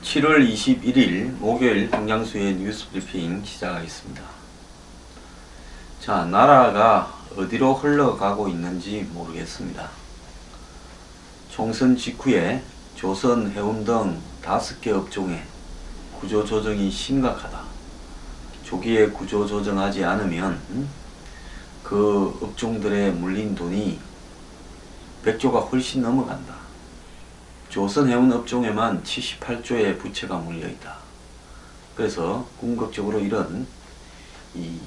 (7월 21일) 목요일 강장수의 뉴스 브리핑 시작하겠습니다. 자, 나라가 어디로 흘러가고 있는지 모르겠습니다. 총선 직후에 조선, 해운 등 5개 업종의 구조조정이 심각하다. 조기에 구조조정하지 않으면 그 업종들에 물린 돈이 100조가 훨씬 넘어간다. 조선 해운 업종에만 78조의 부채가 물려있다. 그래서 궁극적으로 이런 이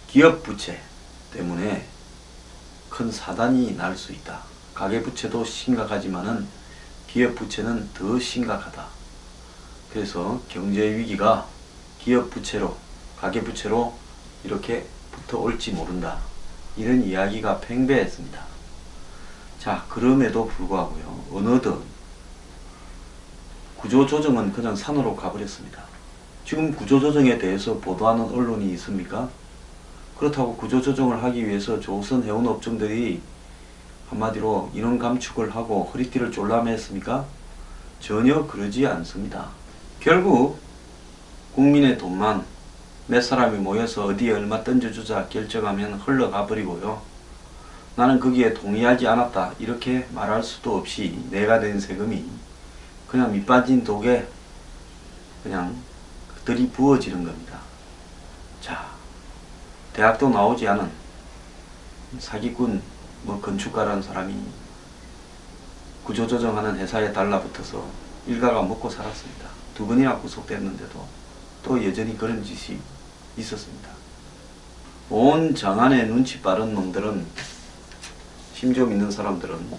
기업 부채 때문에 큰 사단이 날 수 있다. 가계 부채도 심각하지만은 기업 부채는 더 심각하다. 그래서 경제 위기가 기업 부채로, 가계 부채로 이렇게 붙어올지 모른다. 이런 이야기가 팽배했습니다. 자, 그럼에도 불구하고요, 어느덧 구조조정은 그냥 산으로 가버렸습니다. 지금 구조조정에 대해서 보도하는 언론이 있습니까? 그렇다고 구조조정을 하기 위해서 조선 해운 업종들이 한마디로 인원 감축을 하고 허리띠를 졸라맸습니까? 전혀 그러지 않습니다. 결국 국민의 돈만 몇 사람이 모여서 어디에 얼마 던져주자 결정하면 흘러가 버리고요. 나는 거기에 동의하지 않았다 이렇게 말할 수도 없이 내가 낸 세금이 그냥 밑빠진 독에 그냥 들이부어지는 겁니다. 자, 대학도 나오지 않은 사기꾼 건축가라는 사람이 구조조정하는 회사에 달라붙어서 일가가 먹고 살았습니다. 2번이나 구속됐는데도 또 여전히 그런 짓이 있었습니다. 온 장안에 눈치 빠른 놈들은, 힘 좀 있는 사람들은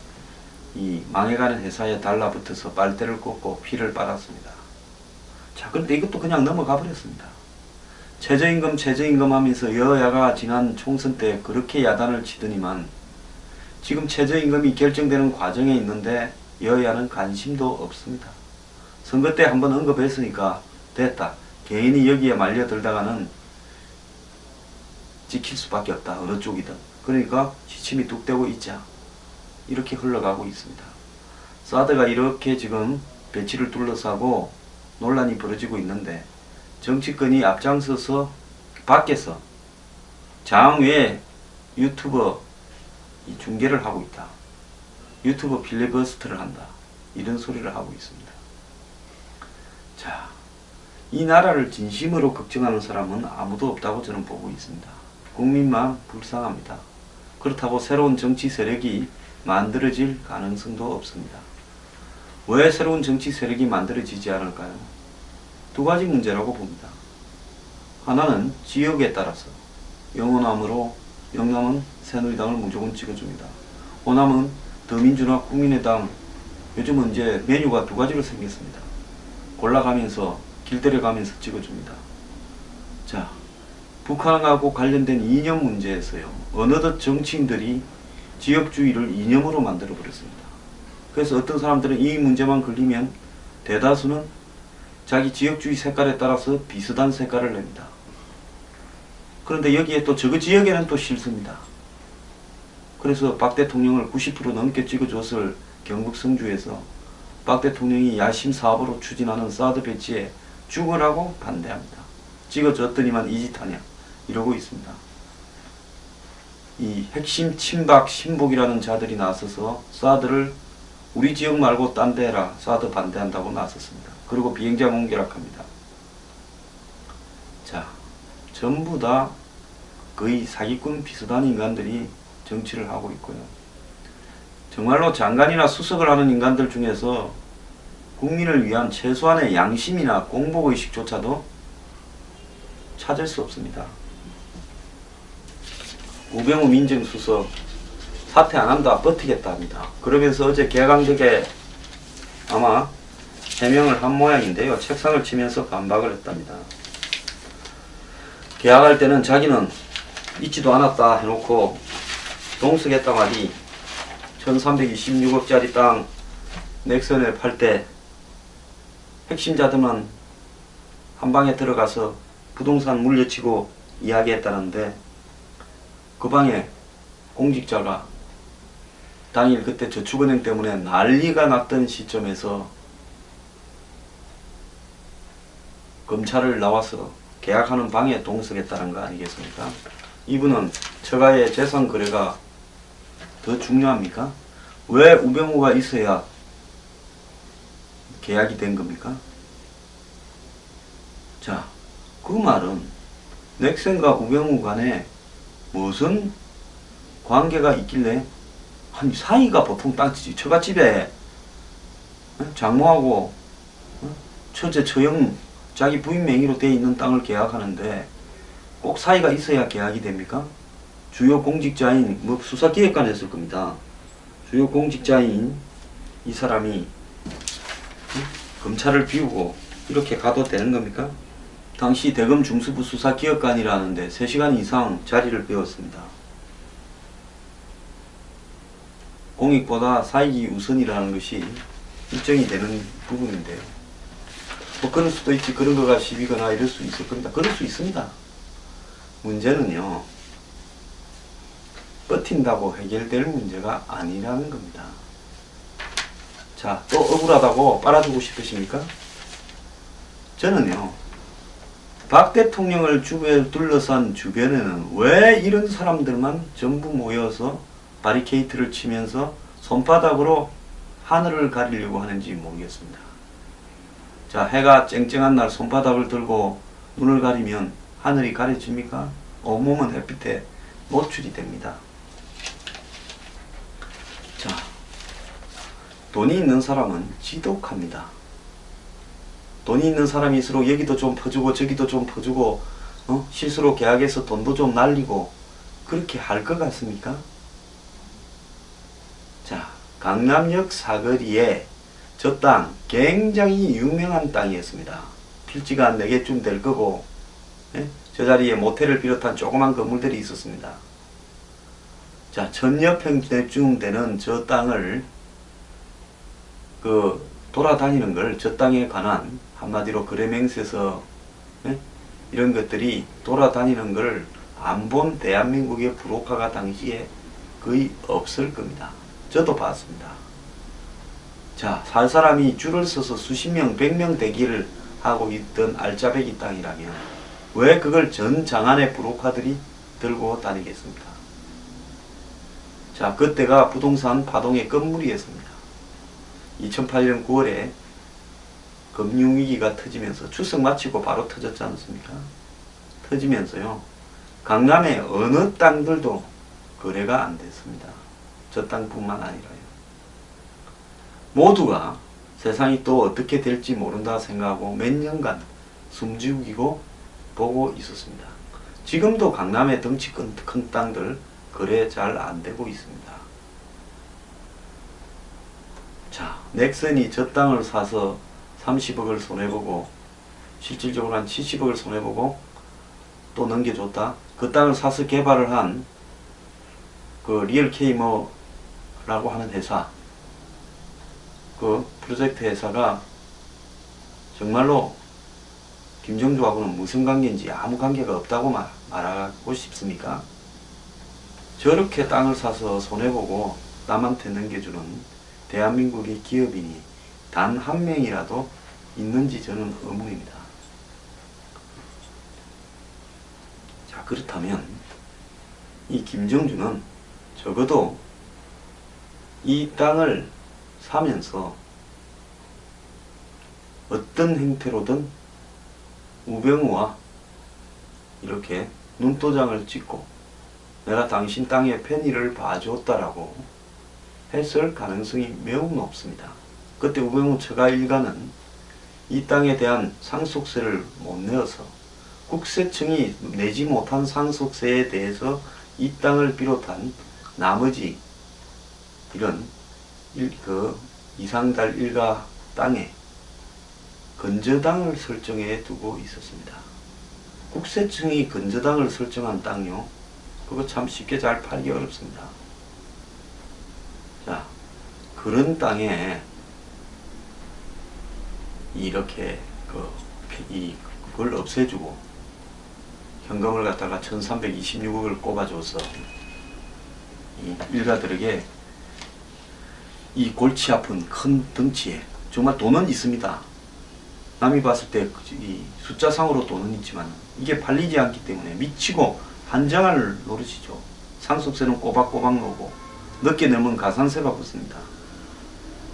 이 망해가는 회사에 달라붙어서 빨대를 꽂고 피를 빨았습니다. 자, 그런데 이것도 그냥 넘어가 버렸습니다. 최저임금 하면서 여야가 지난 총선 때 그렇게 야단을 치더니만 지금 최저임금이 결정되는 과정에 있는데 여야는 관심도 없습니다. 선거 때 한번 언급했으니까 됐다. 개인이 여기에 말려들다가는 지킬 수밖에 없다. 어느 쪽이든. 그러니까 시침이 뚝 떼고 있자. 이렇게 흘러가고 있습니다. 사드가 이렇게 지금 배치를 둘러싸고 논란이 벌어지고 있는데 정치권이 앞장서서 밖에서 장외 유튜버 중계를 하고 있다. 유튜버 필리버스터를 한다. 이런 소리를 하고 있습니다. 자, 이 나라를 진심으로 걱정하는 사람은 아무도 없다고 저는 보고 있습니다. 국민만 불쌍합니다. 그렇다고 새로운 정치 세력이 만들어질 가능성도 없습니다. 왜 새로운 정치 세력이 만들어지지 않을까요? 2가지 문제라고 봅니다. 하나는 지역에 따라서 영호남으로 영남은 새누리당을 무조건 찍어줍니다. 호남은 더민주나 국민의당, 요즘은 이제 메뉴가 2가지로 생겼습니다. 골라가면서 길들여 가면서 찍어줍니다. 자, 북한하고 관련된 이념 문제에서요, 어느덧 정치인들이 지역주의를 이념으로 만들어 버렸습니다. 그래서 어떤 사람들은 이 문제만 걸리면 대다수는 자기 지역주의 색깔에 따라서 비슷한 색깔을 냅니다. 그런데 여기에 또 저 지역에는 또 싫습니다. 그래서 박 대통령을 90% 넘게 찍어줬을 경북 성주에서 박 대통령이 야심 사업으로 추진하는 사드 배치에 죽으라고 반대합니다. 찍어줬더니만 이 짓 하냐 이러고 있습니다. 이 핵심 친박 신복이라는 자들이 나서서 사드를 우리 지역 말고 딴 데 해라, 사드 반대한다고 나섰습니다. 그리고 비행장 옹결합니다. 자, 전부 다 거의 사기꾼 비슷한 인간들이 정치를 하고 있고요. 정말로 장관이나 수석을 하는 인간들 중에서 국민을 위한 최소한의 양심이나 공복의식조차도 찾을 수 없습니다. 우병우 민정수석 사퇴 안한다, 버티겠다 합니다. 그러면서 어제 개강적에 아마 해명을 한 모양인데요. 책상을 치면서 반박을 했답니다. 계약할 때는 자기는 있지도 않았다 해놓고 동석했다 말이 1326억짜리 땅 넥슨을 팔 때 핵심자들만 한 방에 들어가서 부동산 물려치고 이야기했다는데, 그 방에 공직자가 당일 그때 저축은행 때문에 난리가 났던 시점에서 검찰을 나와서 계약하는 방에 동석했다는 거 아니겠습니까? 이분은 처가의 재산 거래가 더 중요합니까? 왜 우병우가 있어야 계약이 된 겁니까? 자, 그 말은 넥센과 우병우 간에 무슨 관계가 있길래, 아니 사이가 보통 땅치지, 처갓집에 장모하고 처제 처형 자기 부인 명의로 돼 있는 땅을 계약하는데 꼭 사이가 있어야 계약이 됩니까? 주요 공직자인, 뭐 수사기획관 했을 겁니다. 주요 공직자인 이 사람이 검찰을 비우고 이렇게 가도 되는 겁니까? 당시 대검 중수부 수사기획관이라는데 3시간 이상 자리를 비웠습니다. 공익보다 사익이 우선이라는 것이 일정이 되는 부분인데요. 뭐 그럴 수도 있지, 그런 거가 시비거나 이럴 수 있을 겁니다. 그럴 수 있습니다. 문제는요, 버틴다고 해결될 문제가 아니라는 겁니다. 자, 또 억울하다고 빨아주고 싶으십니까? 저는요, 박 대통령을 둘러싼 주변에는 왜 이런 사람들만 전부 모여서 바리케이트를 치면서 손바닥으로 하늘을 가리려고 하는지 모르겠습니다. 자, 해가 쨍쨍한 날 손바닥을 들고 눈을 가리면 하늘이 가려집니까? 온몸은 햇빛에 노출이 됩니다. 자, 돈이 있는 사람은 지독합니다. 돈이 있는 사람일수록 여기도 좀 퍼주고 저기도 좀 퍼주고 실수로 계약해서 돈도 좀 날리고 그렇게 할 것 같습니까? 자, 강남역 사거리에 저 땅 굉장히 유명한 땅이었습니다. 필지가 한 4개쯤 될 거고, 저 자리에 모텔을 비롯한 조그만 건물들이 있었습니다. 자, 1000여 평쯤 되는 저 땅을 돌아다니는 걸, 저 땅에 관한 한마디로 거래맹세서 이런 것들이 돌아다니는 걸 안 본 대한민국의 브로커가 당시에 거의 없을 겁니다. 저도 봤습니다. 자, 살 사람이 줄을 서서 수십 명, 100명 대기를 하고 있던 알짜배기 땅이라면 왜 그걸 전 장안의 브로커들이 들고 다니겠습니까? 자, 그때가 부동산 파동의 끝물이었습니다. 2008년 9월에 금융위기가 터지면서 추석 마치고 바로 터졌지 않습니까? 터지면서요, 강남의 어느 땅들도 거래가 안 됐습니다. 저 땅뿐만 아니라요. 모두가 세상이 또 어떻게 될지 모른다 생각하고 몇 년간 숨죽이고 보고 있었습니다. 지금도 강남의 덩치 큰 땅들 거래 잘 안 되고 있습니다. 자, 넥슨이 저 땅을 사서 30억을 손해보고 실질적으로 한 70억을 손해보고 또 넘겨줬다. 그 땅을 사서 개발을 한 그 리얼케이머라고 하는 회사, 그 프로젝트 회사가 정말로 김정주하고는 무슨 관계인지 아무 관계가 없다고 말하고 싶습니까? 저렇게 땅을 사서 손해보고 남한테 넘겨주는 대한민국의 기업인이 단 한 명이라도 있는지 저는 의문입니다. 자, 그렇다면 이 김정주는 적어도 이 땅을 사면서 어떤 행태로든 우병우와 이렇게 눈도장을 찍고 내가 당신 땅에 편의를 봐줬다라고 했을 가능성이 매우 높습니다. 그때 우병우 처가 일가는 이 땅에 대한 상속세를 못 내어서 국세청이 내지 못한 상속세에 대해서 이 땅을 비롯한 나머지 이런 이상달 일가 땅에 건저당을 설정해 두고 있었습니다. 국세청이 건저당을 설정한 땅요, 그거 참 쉽게 잘 팔기 어렵습니다. 자, 그런 땅에 이렇게 그걸 없애주고 현금을 갖다가 1326억을 꼽아줘서 이 일가들에게 이 골치 아픈 큰 덩치에 정말 돈은 있습니다. 남이 봤을 때 이 숫자상으로 돈은 있지만 이게 팔리지 않기 때문에 미치고 한장할 노릇이죠. 상속세는 꼬박꼬박 넣고 늦게 내면 가산세가 붙습니다.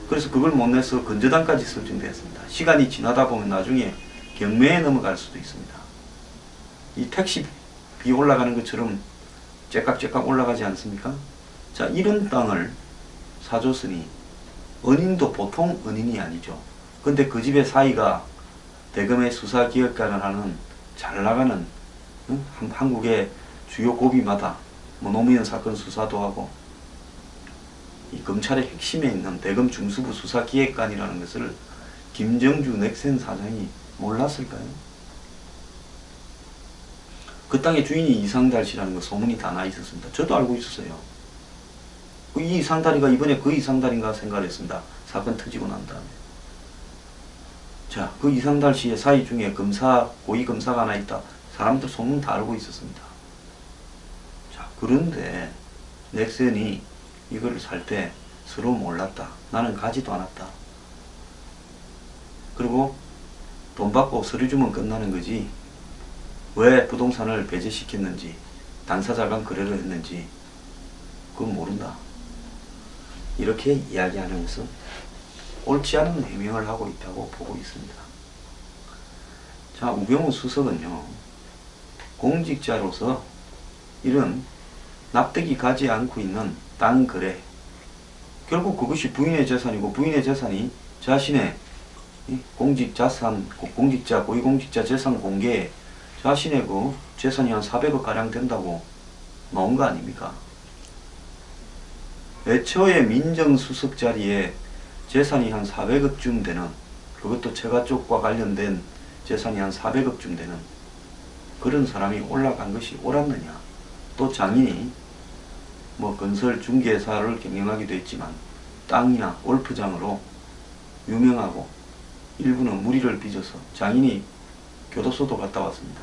그래서 그걸 못 내서 건저당까지 설정되었습니다. 시간이 지나다 보면 나중에 경매에 넘어갈 수도 있습니다. 이 택시비 올라가는 것처럼 째깍째깍 올라가지 않습니까? 자, 이런 땅을 사줬으니 은인도 보통 은인이 아니죠. 근데 그 집의 사이가 대검의 수사기획관을 하는 잘 나가는 한국의 주요 고비마다 뭐 노무현 사건 수사도 하고 이 검찰의 핵심에 있는 대검 중수부 수사기획관이라는 것을 김정주 넥센 사장이 몰랐을까요? 그 땅의 주인이 이상달 씨라는 거 소문이 다 나 있었습니다. 저도 알고 있었어요. 이 이상달이가 이번에 그 이상달인가 생각을 했습니다. 사건 터지고 난 다음에. 자, 그 이상달 씨의 사이 중에 고위 검사가 하나 있다. 사람들 소문 다 알고 있었습니다. 자, 그런데 넥센이 이거를 살 때 서로 몰랐다. 나는 가지도 않았다. 그리고 돈 받고 서류 주면 끝나는 거지. 왜 부동산을 배제시켰는지, 당사자 간 거래를 했는지 그건 모른다. 이렇게 이야기하는 것은 옳지 않은 해명을 하고 있다고 보고 있습니다. 자, 우병우 수석은요, 공직자로서 이런 납득이 가지 않고 있는 땅 거래, 결국 그것이 부인의 재산이고 부인의 재산이 자신의 공직자, 고위공직자 재산 공개에 자신의 그 재산이 한 400억 가량 된다고 나온 거 아닙니까? 애초에 민정수석 자리에 재산이 한 400억쯤 되는, 그것도 처가 쪽과 관련된 재산이 한 400억쯤 되는 그런 사람이 올라간 것이 옳았느냐? 또 장인이 뭐 건설 중개사를 경영하기도 했지만 땅이나 골프장으로 유명하고 일부는 무리를 빚어서 장인이 교도소도 갔다 왔습니다.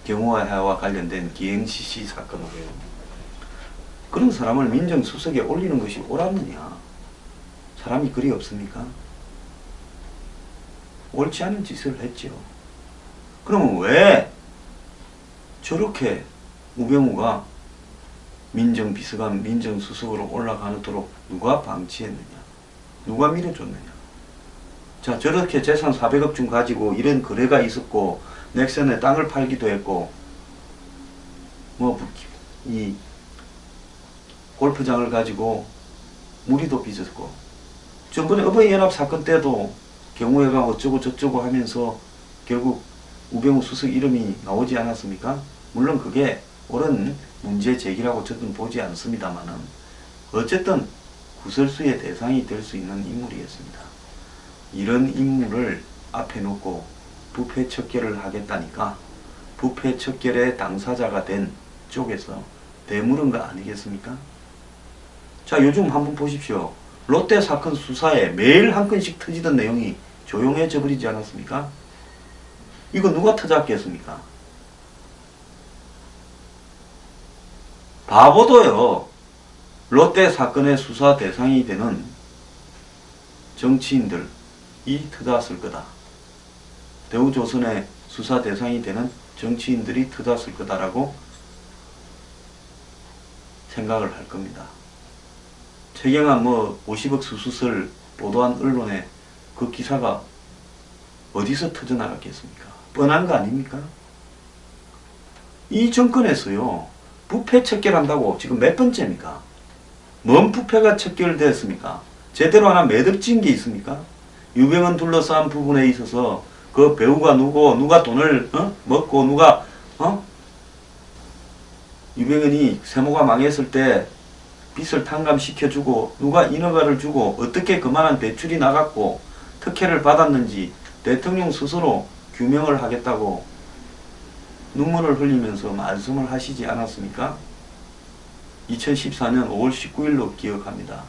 경호와와 관련된 기행시시 사건으로요. 그런 사람을 민정수석에 올리는 것이 옳았느냐? 사람이 그리 없습니까? 옳지 않은 짓을 했지요. 그러면 왜 저렇게 우병우가 민정비서관, 민정수석으로 올라가도록 누가 방치했느냐? 누가 밀어줬느냐? 자, 저렇게 재산 400억쯤 가지고 이런 거래가 있었고 넥센에 땅을 팔기도 했고 이 골프장을 가지고 무리도 빚었고, 저번에 어버이연합 사건 때도 경호회가 어쩌고 저쩌고 하면서 결국 우병우 수석 이름이 나오지 않았습니까? 물론 그게 옳은 문제 제기라고 저는 보지 않습니다만은 어쨌든 구설수의 대상이 될 수 있는 인물이었습니다. 이런 인물을 앞에 놓고 부패 척결을 하겠다니까 부패 척결의 당사자가 된 쪽에서 대물은 거 아니겠습니까? 자, 요즘 한번 보십시오. 롯데 사건 수사에 매일 한 건씩 터지던 내용이 조용해져 버리지 않았습니까? 이거 누가 터잡겠습니까? 바보도요, 롯데 사건의 수사 대상이 되는 정치인들이 터졌을 거다. 대우조선의 수사 대상이 되는 정치인들이 터졌을 거다라고 생각을 할 겁니다. 최경환 50억 수수설 보도한 언론에 그 기사가 어디서 터져나갔겠습니까? 뻔한 거 아닙니까? 이 정권에서요, 부패 척결한다고 지금 몇 번째입니까? 뭔 부패가 척결되었습니까? 제대로 하나 매듭진 게 있습니까? 유병헌 둘러싼 부분에 있어서 그 배우가 누가 돈을 먹고 누가 유병헌이 세모가 망했을 때 빚을 탕감시켜주고 누가 인허가를 주고 어떻게 그만한 대출이 나갔고 특혜를 받았는지 대통령 스스로 규명을 하겠다고 눈물을 흘리면서 말씀을 하시지 않았습니까? 2014년 5월 19일로 기억합니다.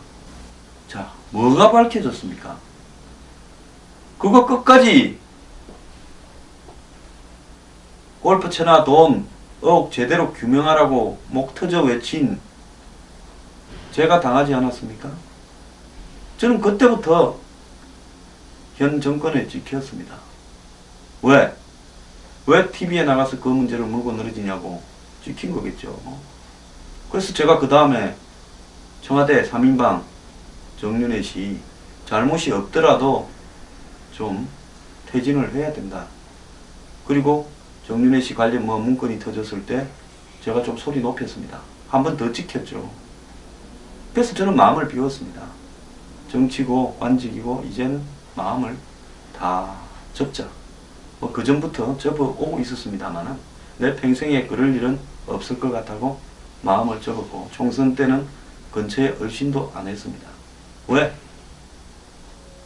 자, 뭐가 밝혀졌습니까? 그거 끝까지 골프 채나 돈, 억 제대로 규명하라고 목 터져 외친 제가 당하지 않았습니까? 저는 그때부터 현 정권에 지켰습니다. 왜? 왜 TV에 나가서 그 문제를 물고 늘어지냐고 지킨 거겠죠. 그래서 제가 그 다음에 청와대 3인방 정윤회 씨 잘못이 없더라도 좀 퇴진을 해야 된다. 그리고 정윤회 씨 관련 뭐 문건이 터졌을 때 제가 좀 소리 높였습니다. 한 번 더 지켰죠. 그래서 저는 마음을 비웠습니다. 정치고 관직이고 이제는 마음을 다 접자. 뭐 그 전부터 접어오고 있었습니다만 내 평생에 그럴 일은 없을 것 같다고 마음을 접었고 총선 때는 근처에 얼씬도 안 했습니다. 왜?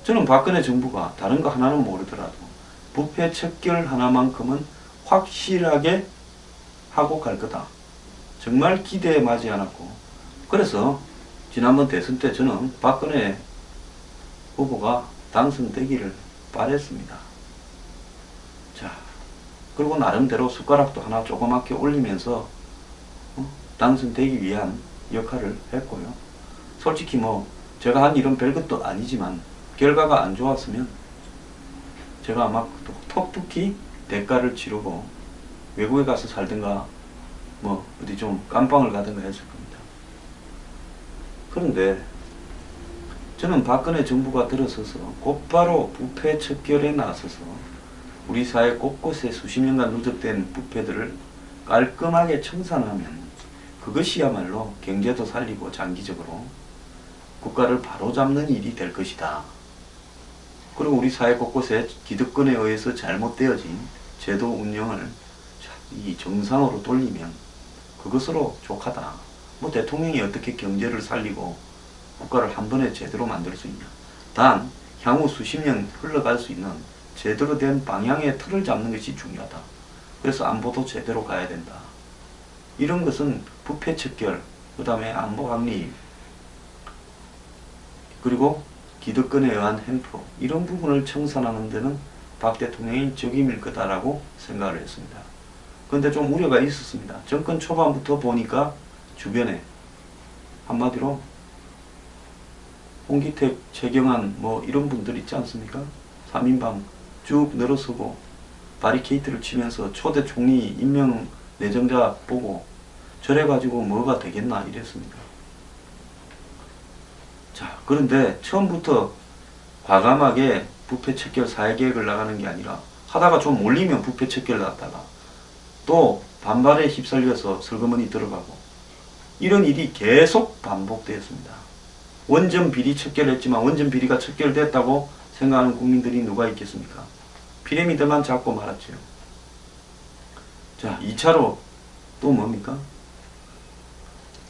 저는 박근혜 정부가 다른 거 하나는 모르더라도 부패 척결 하나만큼은 확실하게 하고 갈 거다. 정말 기대에 맞지 않았고 그래서 지난번 대선 때 저는 박근혜 후보가 당선되기를 바랬습니다. 자, 그리고 나름대로 숟가락도 하나 조그맣게 올리면서 당선되기 위한 역할을 했고요. 솔직히 뭐 제가 한 일은 별것도 아니지만 결과가 안 좋았으면 제가 아마 톡톡히 대가를 치르고 외국에 가서 살든가 뭐 어디 좀 깜빵을 가든가 했을 겁니다. 그런데 저는 박근혜 정부가 들어서서 곧바로 부패 척결에 나서서 우리 사회 곳곳에 수십 년간 누적된 부패들을 깔끔하게 청산하면 그것이야말로 경제도 살리고 장기적으로 국가를 바로잡는 일이 될 것이다. 그리고 우리 사회 곳곳에 기득권에 의해서 잘못되어진 제도 운영을 이 정상으로 돌리면 그것으로 족하다. 뭐 대통령이 어떻게 경제를 살리고 국가를 한 번에 제대로 만들 수 있냐. 단 향후 수십 년 흘러갈 수 있는 제대로 된 방향의 틀을 잡는 것이 중요하다. 그래서 안보도 제대로 가야 된다. 이런 것은 부패 척결, 그 다음에 안보 확립, 그리고 기득권에 의한 횡포, 이런 부분을 청산하는 데는 박 대통령이 적임일 거다라고 생각을 했습니다. 그런데 좀 우려가 있었습니다. 정권 초반부터 보니까 주변에 한마디로 홍기택, 최경환 뭐 이런 분들 있지 않습니까? 3인방 쭉 늘어서고 바리케이트를 치면서 초대 총리 임명 내정자 보고 저래가지고 뭐가 되겠나 이랬습니다. 자, 그런데 처음부터 과감하게 부패 척결 사회계획을 나가는 게 아니라 하다가 좀 몰리면 부패 척결 나갔다가 또 반발에 휩쓸려서 슬그머니 들어가고 이런 일이 계속 반복되었습니다. 원전 비리 척결했지만 원전 비리가 척결됐다고 생각하는 국민들이 누가 있겠습니까? 피라미드만 잡고 말았죠. 자, 2차로 또 뭡니까?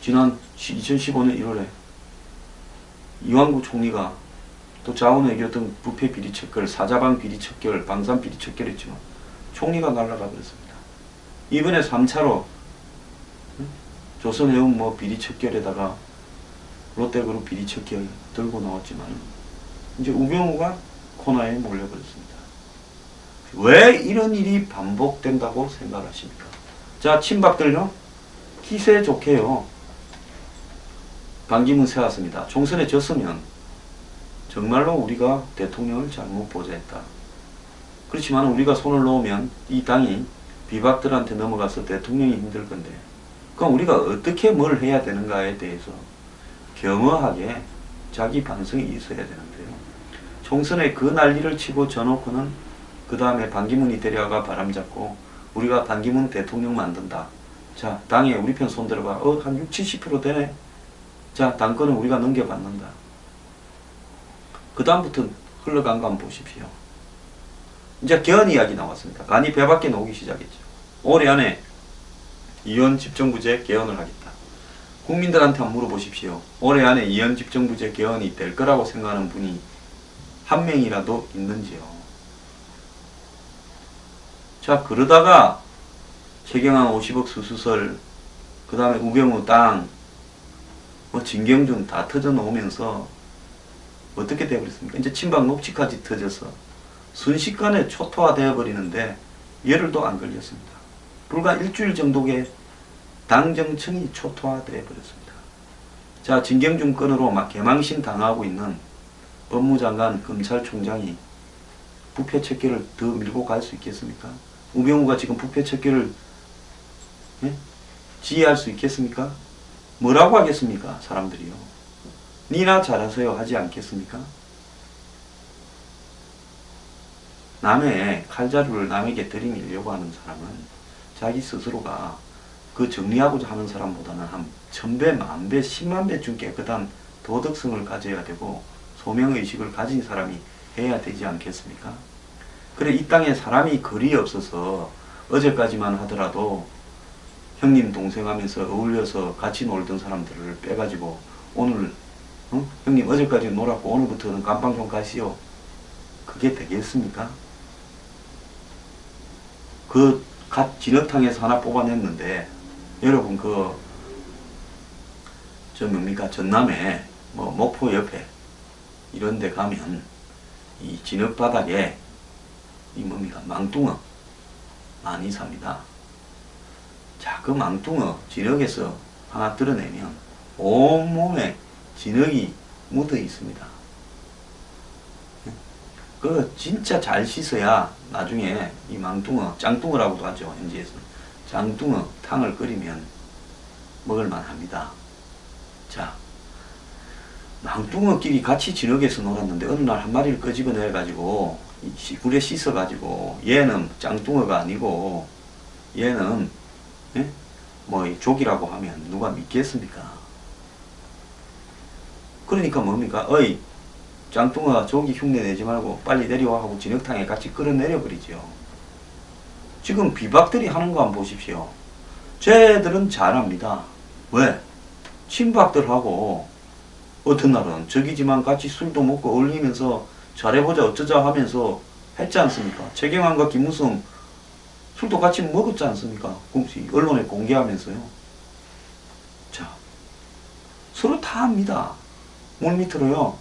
지난 2015년 1월에 이완구 총리가 또 자원외교 등 부패 비리 척결, 사자방 비리 척결, 방산 비리 척결했지만 총리가 날아가 버렸습니다. 이번에 3차로 조선해운 뭐 비리 척결에다가 롯데그룹 비리 척결 들고 나왔지만 이제 우병우가 코너에 몰려버렸습니다. 왜 이런 일이 반복된다고 생각하십니까? 자, 친박들요, 기세 좋게요, 반기문 세웠습니다. 총선에 졌으면 정말로 우리가 대통령을 잘못 보좌했다. 그렇지만 우리가 손을 놓으면 이 당이 비박들한테 넘어가서 대통령이 힘들 건데, 그럼 우리가 어떻게 뭘 해야 되는가에 대해서 겸허하게 자기 반성이 있어야 되는데요. 총선에 그 난리를 치고 져놓고는 그 다음에 반기문이 데려가 바람잡고 우리가 반기문 대통령 만든다. 자, 당에 우리 편 손들어봐. 한 60, 70% 되네. 자, 당권은 우리가 넘겨받는다. 그 다음부터 흘러간 거 한번 보십시오. 이제 개헌 이야기 나왔습니다. 간이 배 밖에 나오기 시작했죠. 올해 안에 이원 집정부제 개헌을 하겠다. 국민들한테 한번 물어보십시오. 올해 안에 이원 집정부제 개헌이 될 거라고 생각하는 분이 한 명이라도 있는지요. 자, 그러다가 최경환 50억 수수설, 그 다음에 우병우 땅, 뭐 진경준 다 터져 놓으면서 어떻게 되어버렸습니까? 이제 친박 녹취까지 터져서 순식간에 초토화되어 버리는데 열흘도 안 걸렸습니다. 불과 일주일 정도에 당정청이 초토화되어 버렸습니다. 자, 진경준 건으로 막 개망신 당하고 있는 법무장관, 검찰총장이 부패 척결을 더 밀고 갈 수 있겠습니까? 우병우가 지금 부패 척결을 지휘할 수 있겠습니까? 뭐라고 하겠습니까? 사람들이요. 니나 잘하세요 하지 않겠습니까? 남의 칼자루를 남에게 들이밀려고 하는 사람은 자기 스스로가 그 정리하고자 하는 사람보다는 한 1000배, 10,000배, 100,000배 좀 깨끗한 도덕성을 가져야 되고 소명의식을 가진 사람이 해야 되지 않겠습니까? 그래, 이 땅에 사람이 거리에 없어서 어제까지만 하더라도 형님 동생 하면서 어울려서 같이 놀던 사람들을 빼가지고 오늘 형님 어제까지 놀았고 오늘부터는 감방 좀 가시오. 그게 되겠습니까? 그 갓 진흙탕에서 하나 뽑아냈는데 여러분 저 뭡니까 전남에 뭐 목포 옆에 이런 데 가면 이 진흙 바닥에 이 뭡니까 망둥어 많이 삽니다. 자, 그 망둥어 진흙에서 하나 뜯어내면 온몸에 진흙이 묻어 있습니다. 그 진짜 잘 씻어야 나중에 이 망둥어, 짱뚱어라고도 하죠. 현지에서는 짱뚱어 탕을 끓이면 먹을만 합니다. 자, 망둥어끼리 같이 진흙에서 놀았는데 어느 날 한 마리를 끄집어내 가지고 물에 씻어 가지고 얘는 짱뚱어가 아니고 얘는 뭐 족이라고 하면 누가 믿겠습니까? 그러니까 뭡니까? 어이 짱뚱아 저기 흉내 내지 말고 빨리 내려와 하고 진흙탕에 같이 끌어내려 버리죠. 지금 비박들이 하는 거 한번 보십시오. 쟤들은 잘합니다. 왜? 친박들하고 어떤 날은 저기지만 같이 술도 먹고 어울리면서 잘해보자 어쩌자 하면서 했지 않습니까? 최경환과 김무성 술도 같이 먹었지 않습니까? 언론에 공개하면서요. 자, 서로 다 합니다. 물밑으로요.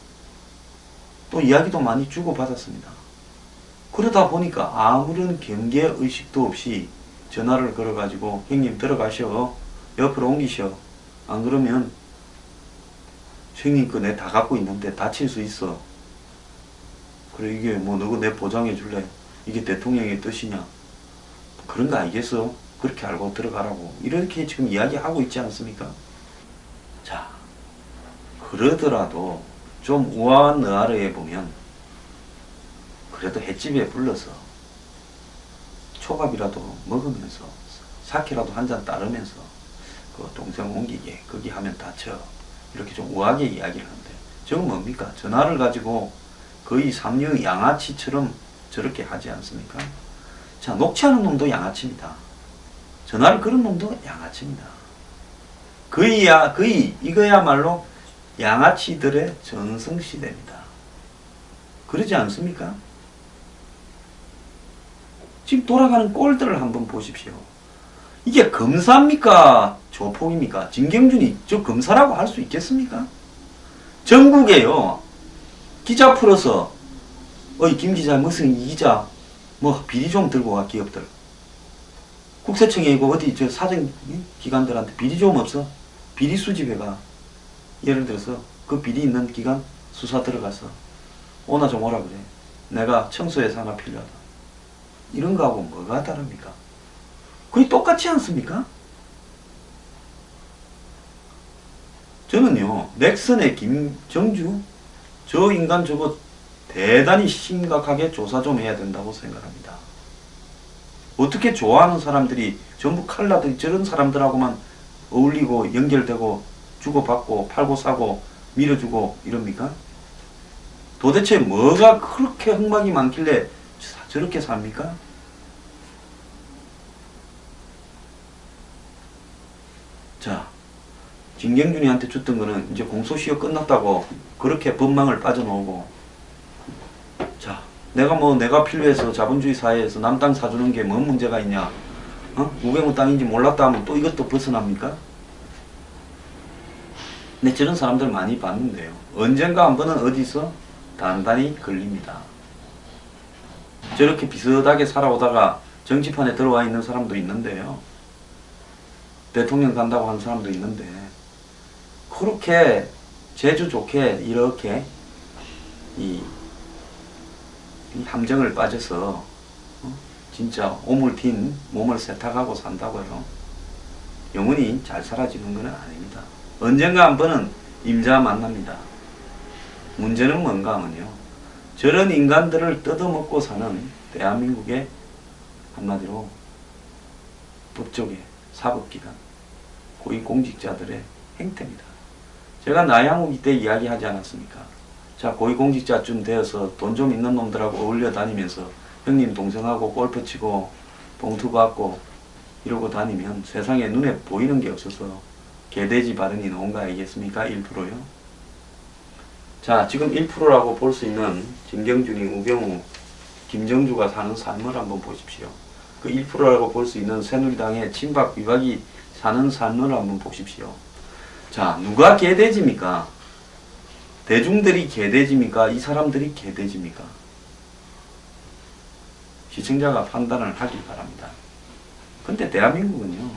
또 이야기도 많이 주고받았습니다. 그러다 보니까 아무런 경계의식도 없이 전화를 걸어가지고 형님 들어가셔. 옆으로 옮기셔. 안 그러면 형님 거 내 다 갖고 있는데 다칠 수 있어. 그래 이게 뭐 너가 내 보장해 줄래? 이게 대통령의 뜻이냐? 그런 거 알겠어? 그렇게 알고 들어가라고. 이렇게 지금 이야기하고 있지 않습니까? 자, 그러더라도 좀 우아한 느아르에 보면 그래도 횟집에 불러서 초밥이라도 먹으면서 사케라도 한 잔 따르면서 그 동생 옮기게 거기 하면 다쳐 이렇게 좀 우아하게 이야기를 하는데 저건 뭡니까? 전화를 가지고 거의 삼류 양아치처럼 저렇게 하지 않습니까? 자, 녹취하는 놈도 양아치입니다. 전화를 걸은 놈도 양아치입니다. 거의 이거야말로 양아치들의 전성시대입니다. 그러지 않습니까? 지금 돌아가는 꼴들을 한번 보십시오. 이게 검사입니까? 조폭입니까? 진경준이 저 검사라고 할 수 있겠습니까? 전국에요. 기자 풀어서 어이 김 기자 무슨 이 기자 뭐 비리 좀 들고 와 기업들. 국세청에 이거 어디 저 사정 기관들한테 비리 좀 없어? 비리 수집해가. 예를 들어서 그 비리 있는 기관 수사 들어가서 오나 좀 오라 그래. 내가 청소해서 하나 필요하다. 이런 거하고 뭐가 다릅니까? 거의 똑같지 않습니까? 저는요 넥슨의 김정주 저 인간 저거 대단히 심각하게 조사 좀 해야 된다고 생각합니다. 어떻게 좋아하는 사람들이 전부 칼라들이 저런 사람들하고만 어울리고 연결되고 주고받고 팔고 사고 밀어주고 이럽니까? 도대체 뭐가 그렇게 흑막이 많길래 저렇게 삽니까? 자, 진경준이한테 줬던 거는 이제 공소시효 끝났다고 그렇게 법망을 빠져나오고, 자, 내가 필요해서 자본주의 사회에서 남 땅 사주는 게 뭔 문제가 있냐? 우병우 땅인지 몰랐다 하면 또 이것도 벗어납니까? 근데 저런 사람들 많이 봤는데요. 언젠가 한 번은 어디서 단단히 걸립니다. 저렇게 비슷하게 살아오다가 정치판에 들어와 있는 사람도 있는데요. 대통령 간다고 하는 사람도 있는데, 그렇게 재주 좋게 이렇게 이 함정을 빠져서 진짜 오물튄 몸을 세탁하고 산다고요. 영원히 잘 살아지는 건 아닙니다. 언젠가 한 번은 임자 만납니다. 문제는 뭔가 하면요, 저런 인간들을 뜯어먹고 사는 대한민국의 한마디로 법조계, 사법기관, 고위공직자들의 행태입니다. 제가 나양욱 때 이야기하지 않았습니까? 자, 고위공직자쯤 되어서 돈 좀 있는 놈들하고 어울려 다니면서 형님 동생하고 골프 치고 봉투 받고 이러고 다니면 세상에 눈에 보이는 게 없어서 개돼지 발언이 나온 거 아니겠습니까? 1%요. 자, 지금 1%라고 볼 수 있는 진경준이, 우병우, 김정주가 사는 삶을 한번 보십시오. 그 1%라고 볼 수 있는 새누리당의 친박 위박이 사는 삶을 한번 보십시오. 자, 누가 개돼지입니까? 대중들이 개돼지입니까? 이 사람들이 개돼지입니까? 시청자가 판단을 하길 바랍니다. 근데 대한민국은요,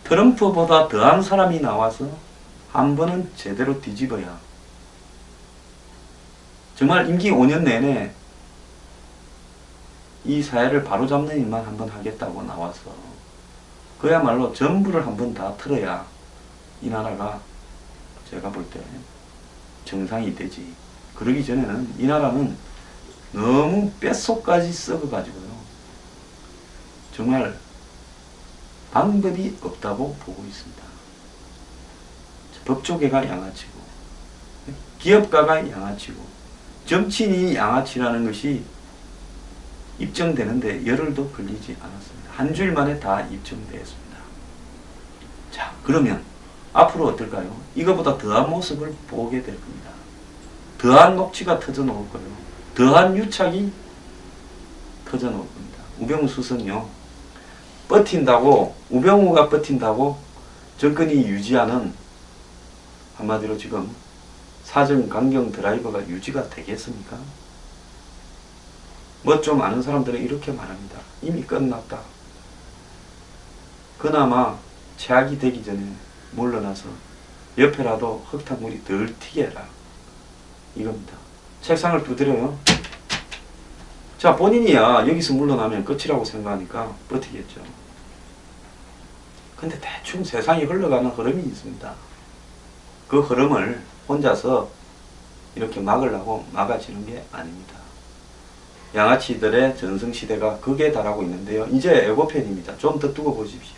트럼프보다 더한 사람이 나와서 한 번은 제대로 뒤집어야, 정말 임기 5년 내내 이 사회를 바로잡는 일만 한번 하겠다고 나와서 그야말로 전부를 한번 다 틀어야 이 나라가 제가 볼 때 정상이 되지. 그러기 전에는 이 나라는 너무 뼛속까지 썩어가지고요, 정말 방법이 없다고 보고 있습니다. 법조계가 양아치고, 기업가가 양아치고, 정치인이 양아치라는 것이 입증되는데 열흘도 걸리지 않았습니다. 한 주일 만에 다 입증되었습니다. 자, 그러면 앞으로 어떨까요? 이거보다 더한 모습을 보게 될 겁니다. 더한 녹취가 터져 나올 거예요. 더한 유착이 터져 나올 겁니다. 우병우 수석요, 버틴다고, 우병우가 버틴다고 정권이 유지하는, 한마디로 지금 사정 강경 드라이버가 유지가 되겠습니까? 뭐 좀 아는 사람들은 이렇게 말합니다. 이미 끝났다. 그나마 최악이 되기 전에 물러나서 옆에라도 흙탕물이 덜 튀게 해라, 이겁니다. 책상을 두드려요. 자, 본인이야 여기서 물러나면 끝이라고 생각하니까 버티겠죠. 근데 대충 세상이 흘러가는 흐름이 있습니다. 그 흐름을 혼자서 이렇게 막으려고 막아지는 게 아닙니다. 양아치들의 전성시대가 극에 달하고 있는데요. 이제 예고편입니다. 좀 더 두고 보십시오.